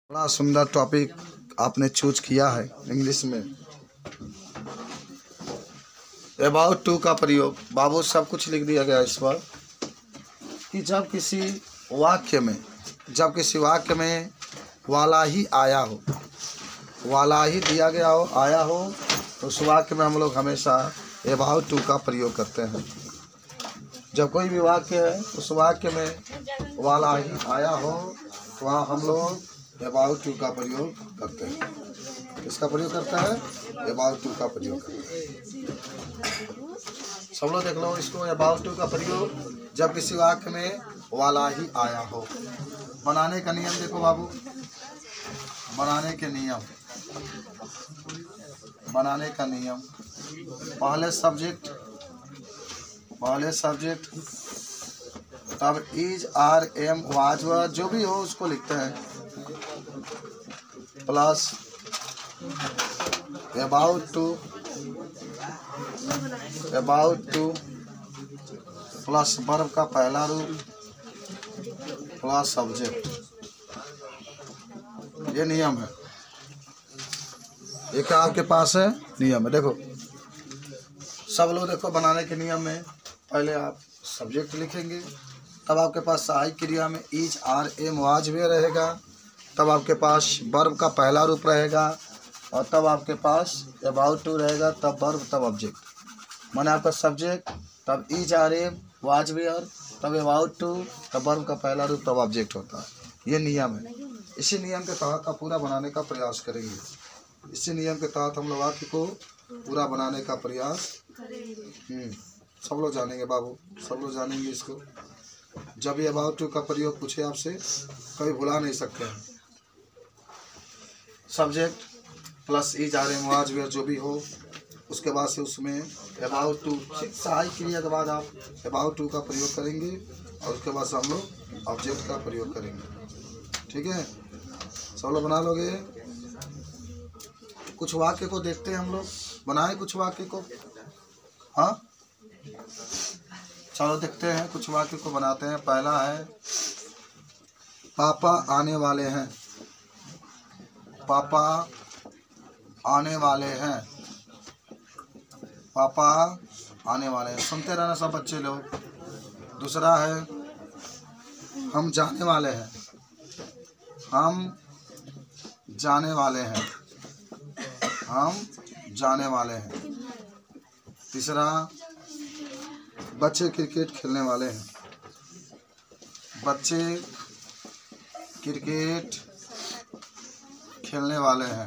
बड़ा सुंदर टॉपिक आपने चूज किया है इंग्लिश में। अबाउट टू का प्रयोग बाबू सब कुछ लिख दिया गया इस पर कि जब किसी वाक्य में वाला ही आया हो, वाला ही दिया गया हो, आया हो, तो उस वाक्य में हम लोग हमेशा अबाउट टू का प्रयोग करते हैं। जब कोई भी वाक्य है उस वाक्य में वाला ही आया हो तो वहाँ हम लोग अबाउट टू का प्रयोग करते हैं। किसका प्रयोग करता है? अबाउट टू का प्रयोग करते हैं। सब लोग देख लो इसको। अबाउट टू का प्रयोग जब किसी वाक्य में वाला ही आया हो। बनाने का नियम देखो बाबू, बनाने के नियम, बनाने का नियम। पहले सब्जेक्ट तब is are am was were जो भी हो उसको लिखते हैं, plus about to plus verb का पहला रूप प्लस सब्जेक्ट। ये नियम है, ये क्या आपके पास है? नियम है। देखो सब लोग देखो, बनाने के नियम में पहले आप सब्जेक्ट लिखेंगे, तब आपके पास सहायक क्रिया में is are am was were रहेगा, तब आपके पास वर्ब का पहला रूप रहेगा, और तब आपके पास अबाउट टू रहेगा, तब वर्ब तब ऑब्जेक्ट। माने आपका सब्जेक्ट तब is are am was were, तब अबाउट टू, तब वर्ब का पहला रूप तब ऑब्जेक्ट होता है। ये नियम है। इसी नियम के तहत आप पूरा बनाने का प्रयास करेंगे। इसी नियम के तहत हम लोग वाक्य को पूरा बनाने का प्रयास सब लोग जानेंगे बाबू, सब लोग जानेंगे इसको। जब ये अबाउट टू का प्रयोग पूछे आपसे कभी भुला नहीं सकते हैं। Subject plus is are am was were जो भी हो, उसके बाद से उसमें अबाउट टू, सहायक क्रिया के बाद आप अबाउट टू का प्रयोग करेंगे, और उसके बाद से हम लोग ऑब्जेक्ट का प्रयोग करेंगे। ठीक है, सब लोग बना लोगे। कुछ वाक्य को देखते हैं हम लोग, बनाए कुछ वाक्य को। हाँ चलो देखते हैं, कुछ वाक्य को बनाते हैं। पहला है पापा आने वाले हैं, पापा आने वाले हैं, पापा आने वाले हैं। सुनते रहना सब बच्चे लोग। दूसरा है हम जाने वाले हैं, हम जाने वाले हैं, हम जाने वाले हैं। तीसरा बच्चे क्रिकेट खेलने वाले हैं, बच्चे क्रिकेट खेलने वाले हैं,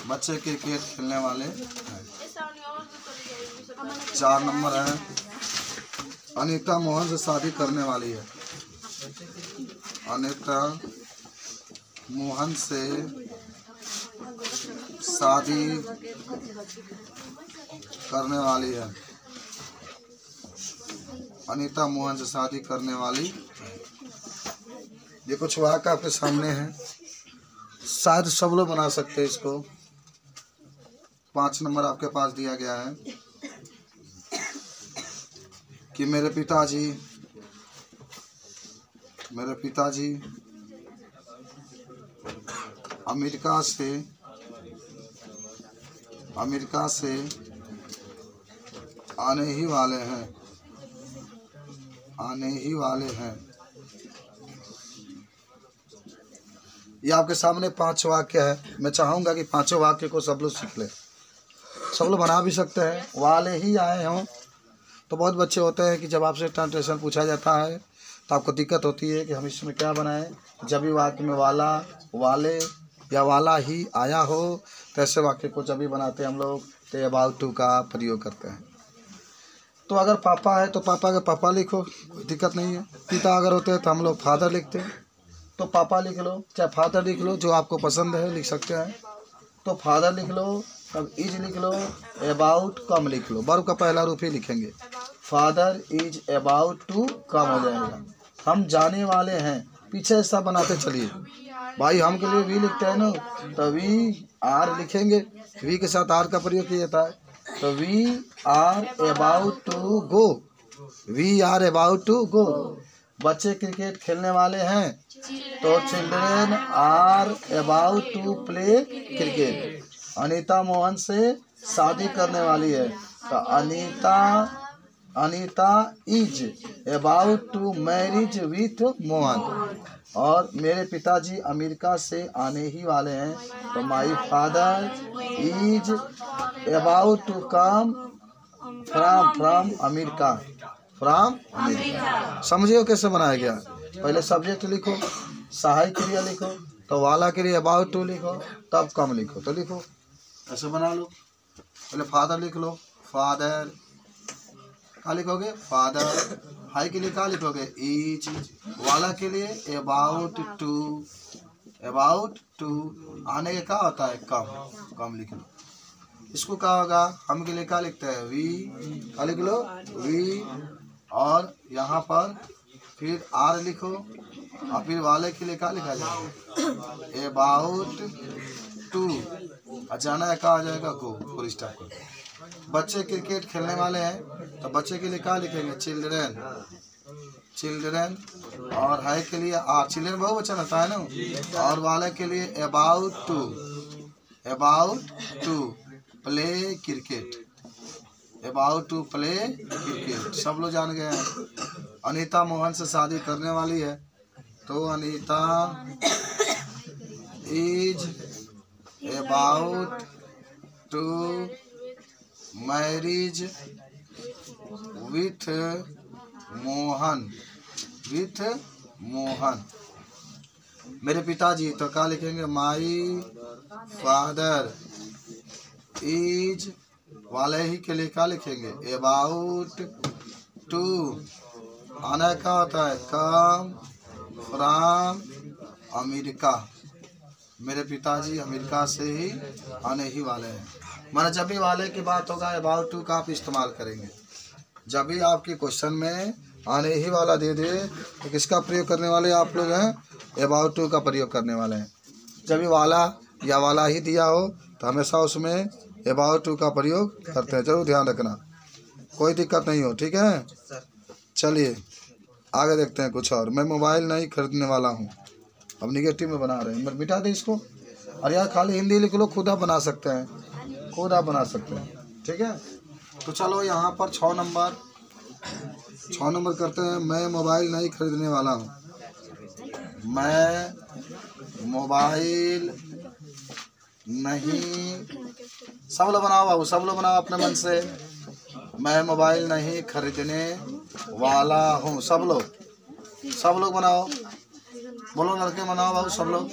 बच्चे क्रिकेट खेलने वाले हैं। 4 नंबर है अनीता मोहन से शादी करने वाली है, अनीता मोहन से शादी करने वाली है, अनीता मोहन से शादी करने वाली। ये कुछ वाक्य आपके सामने है, शायद सब लोग बना सकते हैं इसको। 5 नंबर आपके पास दिया गया है कि मेरे पिताजी अमेरिका से आने ही वाले हैं। ये आपके सामने 5 वाक्य है। मैं चाहूँगा कि 5 वाक्य को सब लोग सीख लें। सब लोग बना भी सकते हैं। वाले ही आए हों तो बहुत बच्चे होते हैं कि जब आपसे ट्रांसलेशन पूछा जाता है तो आपको दिक्कत होती है कि हम इसमें क्या बनाएं। जब भी वाक्य में वाला, वाले या वाला ही आया हो तो ऐसे वाक्य को जब भी बनाते हैं हम लोग तो अबाउट टू का प्रयोग करते हैं। तो अगर पापा है तो पापा के पापा लिखो, कोई दिक्कत नहीं है। पिता अगर होते हैं तो हम लोग फादर लिखते हैं, तो पापा लिख लो, चाहे फादर लिख लो, जो आपको पसंद है लिख सकते हैं। तो फादर लिख लो, तब इज लिख लो, अबाउट कम लिख लो, वर्ब का पहला रूप ही लिखेंगे। Father is about to come हो जाएगा। हम जाने वाले हैं, पीछे ऐसा बनाते चलिए भाई। हम के लिए वी लिखते हैं ना, तो वी आर लिखेंगे, वी के साथ आर का प्रयोग किया जाता है। तो we are about to go, we are about to go. बच्चे क्रिकेट खेलने वाले हैं, तो children are about to play cricket. Anita Mohan से शादी करने वाली है, तो Anita is about to marriage with Mohan. और मेरे पिताजी अमेरिका से आने ही वाले हैं, तो my father is about to come from America. समझिए कैसे बनाया गया। पहले सब्जेक्ट लिखो, सहायक क्रिया लिखो, तो वाला के लिए अबाउट टू लिखो, तब कम लिखो। तो लिखो ऐसे बना लो। पहले फादर लिख लो, फादर क्या लिखोगे, फादर। हाई के लिए क्या लिखोगे, इज। वाला के लिए अबाउट टू। आने का क्या होता है, कम लिख लो। इसको क्या होगा, हम के लिए क्या लिखते हैं, वी। क्या लिख लो, वी। और यहाँ पर फिर आर लिखो, और फिर वाले के लिए क्या लिखा जाएगा, अबाउट टू। अचानक क्या आ जाएगा, गो, फुल स्टॉप कर। बच्चे क्रिकेट खेलने वाले हैं, तो बच्चे के लिए क्या लिखेंगे, चिल्ड्रन। और है के लिए आर, चिल्ड्रन बहुवचन होता है ना। और वाले के लिए about to play cricket, about to play cricket. सब लोग जान गए हैं। अनीता मोहन से शादी करने वाली है, तो Anita is about to marriage with Mohan. मेरे पिताजी, तो क्या लिखेंगे, माई फादर इज। वाले ही के लिए क्या लिखेंगे, अबाउट टू। आना क्या होता है, कम फ्रॉम अमेरिका। मेरे पिताजी अमेरिका से ही आने ही वाले हैं। माना जब भी वाले की बात होगा, अबाउट टू का आप इस्तेमाल करेंगे। जब भी आपके क्वेश्चन में आने ही वाला दे दे, तो किसका प्रयोग करने वाले आप लोग हैं, अबाउट टू का प्रयोग करने वाले हैं। जब भी वाला या वाला ही दिया हो, तो हमेशा उसमें अबाउट टू का प्रयोग करते हैं। जरूर ध्यान रखना, कोई दिक्कत नहीं हो, ठीक है। चलिए आगे देखते हैं कुछ और। मैं मोबाइल नहीं खरीदने वाला हूँ। अब निगेटिव में बना रहे हैं, मिटा दें इसको। और यार खाली हिंदी लिख लो, खुद आप बना सकते हैं, ठीक है। तो चलो यहाँ पर 6 नंबर करते हैं। मैं मोबाइल नहीं खरीदने वाला हूँ। मैं मोबाइल नहीं, सब लोग बनाओ बाबू, सब लोग बनाओ अपने मन से। मैं मोबाइल नहीं खरीदने वाला हूँ। सब लोग बनाओ, बोलो लड़के बनाओ बाबू, सब लोग।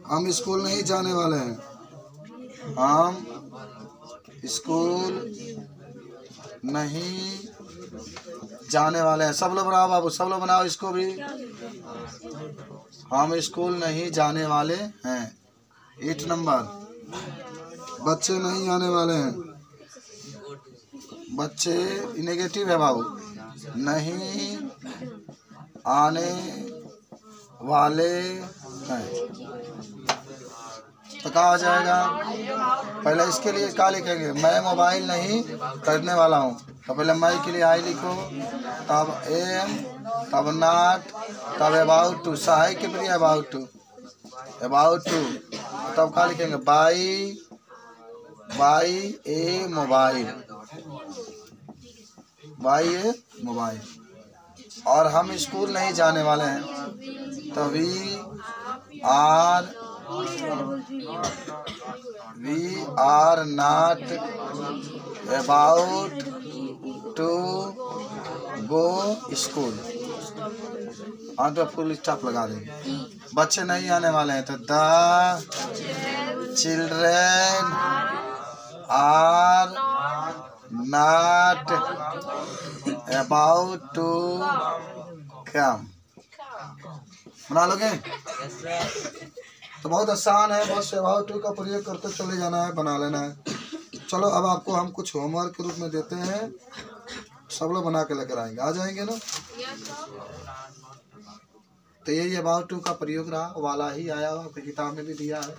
हम स्कूल नहीं जाने वाले हैं। हम स्कूल नहीं जाने वाले हैं। सब लोग बनाओ बाबू, सब लोग बनाओ इसको भी। हम स्कूल नहीं जाने वाले हैं। 8 नंबर, बच्चे नहीं आने वाले हैं। बच्चे नेगेटिव है बाबू, नहीं आने वाले हैं। तो क्या हो जाएगा, पहले इसके लिए क्या लिखेंगे, मैं मोबाइल नहीं खरीदने वाला हूँ। तो पहले मैं के लिए आई लिखो, तब एम, तब नॉट, तब अबाउट टू। सहाय के लिए अबाउट टू, तब क्या लिखेंगे, बाई ए मोबाइल। और हम स्कूल नहीं जाने वाले हैं, तो we are not about to go school. हाँ तो फुल स्टॉप लगा देंगे। बच्चे नहीं आने वाले हैं, तो the children are not about to come. बना लोगे? तो बहुत आसान है, बस अबाउट टू का प्रयोग करते चले जाना है, बना लेना है। चलो अब आपको हम कुछ होमवर्क के रूप में देते हैं, सब लोग बना के लेकर आएंगे, आ जाएंगे ना। तो यही अबाउट टू का प्रयोग रहा, वाला ही आया हुआ, आपकी किताब में भी दिया है।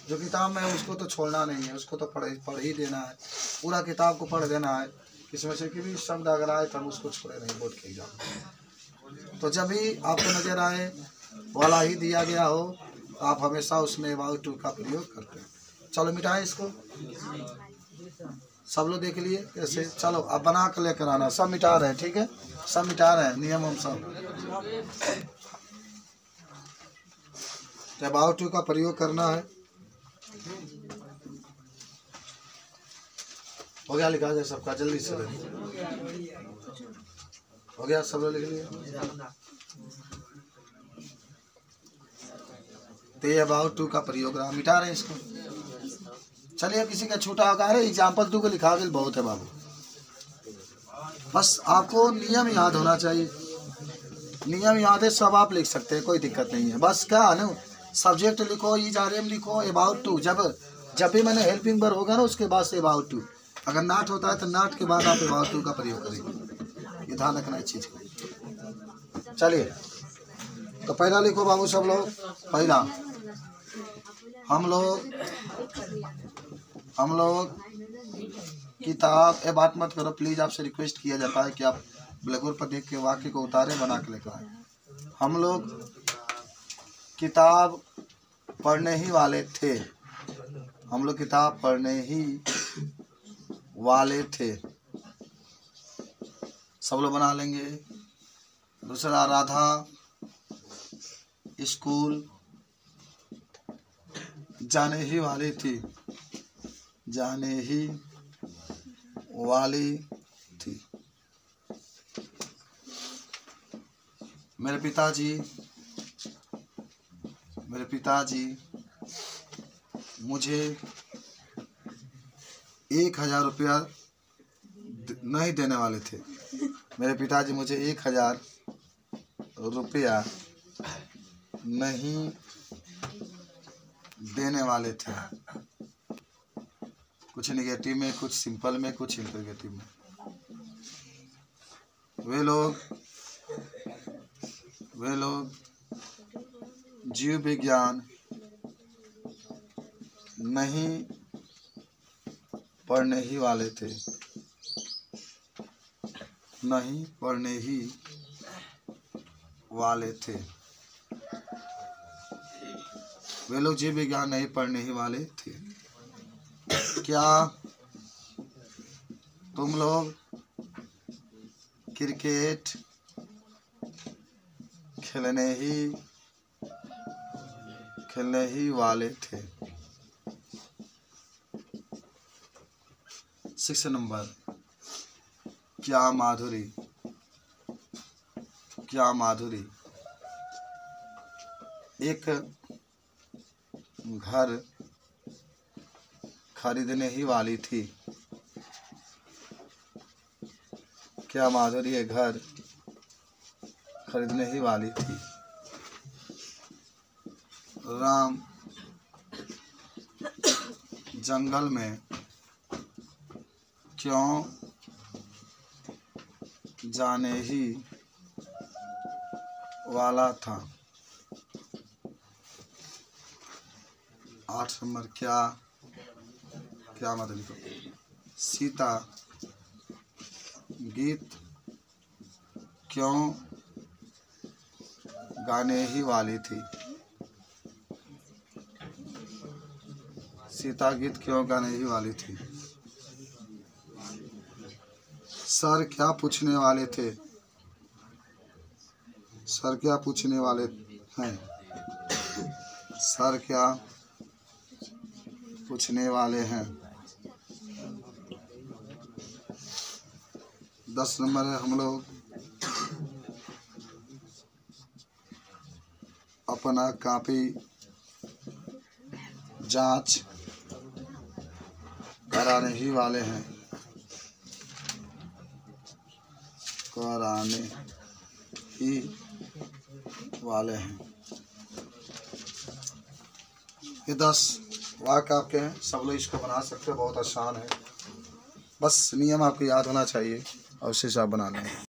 जो किताब में है उसको तो छोड़ना नहीं है, उसको तो पढ़ ही देना है, पूरा किताब को पढ़ देना है। इसमें से कि भी शब्द अगर आए तो हम उसको छोड़े नहीं बोर्ड के एग्जाम। तो जब भी आपको नजर आए वाला ही दिया गया हो तो आप हमेशा उसमें अबाउट टू का प्रयोग करते हैं। चलो मिटाएं इसको, सब लोग देख लिए कैसे। चलो अब बना कर लेकर आना, सब मिटा रहे हैं, ठीक है, सब मिटा रहे हैं, नियम हम सब। तो अबाउट टू का प्रयोग करना है। हो गया लिखा जाए सबका, जल्दी से हो गया, सब लोग लिख लिए। तो ये अबाउट टू का प्रयोग रहा, मिटा रहे हैं इसको। चलिए किसी का छूटा होगा, अरे एग्जाम्पल टू को लिखा गया बहुत है बाबू, बस आपको नियम याद होना चाहिए। नियम याद है सब आप लिख सकते हैं, कोई दिक्कत नहीं है। बस क्या है ना, सब्जेक्ट लिखो, ईजारेम लिखो, अबाउट टू। जब भी मैंने हेल्पिंग वर्ब होगा ना उसके बाद से अबाउट टू, अगर नॉट होता है तो नॉट के बाद आप अबाउट टू का प्रयोग करेंगे, ये ध्यान रखना इस चीज़ को। चलिए तो पहला लिखो बाबू सब लोग। पहला हम लोग किताब, ये बात मत करो प्लीज, आपसे रिक्वेस्ट किया जाता है कि आप ब्लैक बोर्ड पर देख के वाक्य को उतारे, बना के लेकर आए। हम लोग किताब पढ़ने ही वाले थे, हम लोग किताब पढ़ने ही वाले थे, सब लोग बना लेंगे। दूसरा, राधा स्कूल जाने ही वाली थी, जाने ही वाली थी। मेरे पिताजी मुझे 1000 रुपया नहीं देने वाले थे, मेरे पिताजी मुझे 1000 रुपया नहीं देने वाले थे। कुछ निगेटिव में, कुछ सिंपल में, कुछ इंटरोगेटिव में। वे लोग जीव विज्ञान नहीं पढ़ने ही वाले थे, नहीं पढ़ने ही वाले थे। वे लोग जीव विज्ञान नहीं पढ़ने ही वाले थे। क्या तुम लोग क्रिकेट खेलने ही वाले थे। 6 नंबर, क्या माधुरी एक घर खरीदने ही वाली थी। क्या माधुरी एक घर खरीदने ही वाली थी। राम जंगल में क्यों जाने ही वाला था। 8 नंबर, क्या मतलब लिखो। सीता गीत क्यों गाने ही वाली थी। सीता गीत क्यों गाने ही वाली थी। सर क्या पूछने वाले थे। सर क्या पूछने वाले हैं। सर क्या पूछने वाले हैं। 10 नंबर है, हम लोग अपना कॉपी जांच कराने ही वाले हैं। कराने ही वाले हैं। ये 10 वाक्य आपके हैं, सब लोग इसको बना सकते हो, बहुत आसान है। बस नियम आपको याद होना चाहिए और उसी से आप बना लें।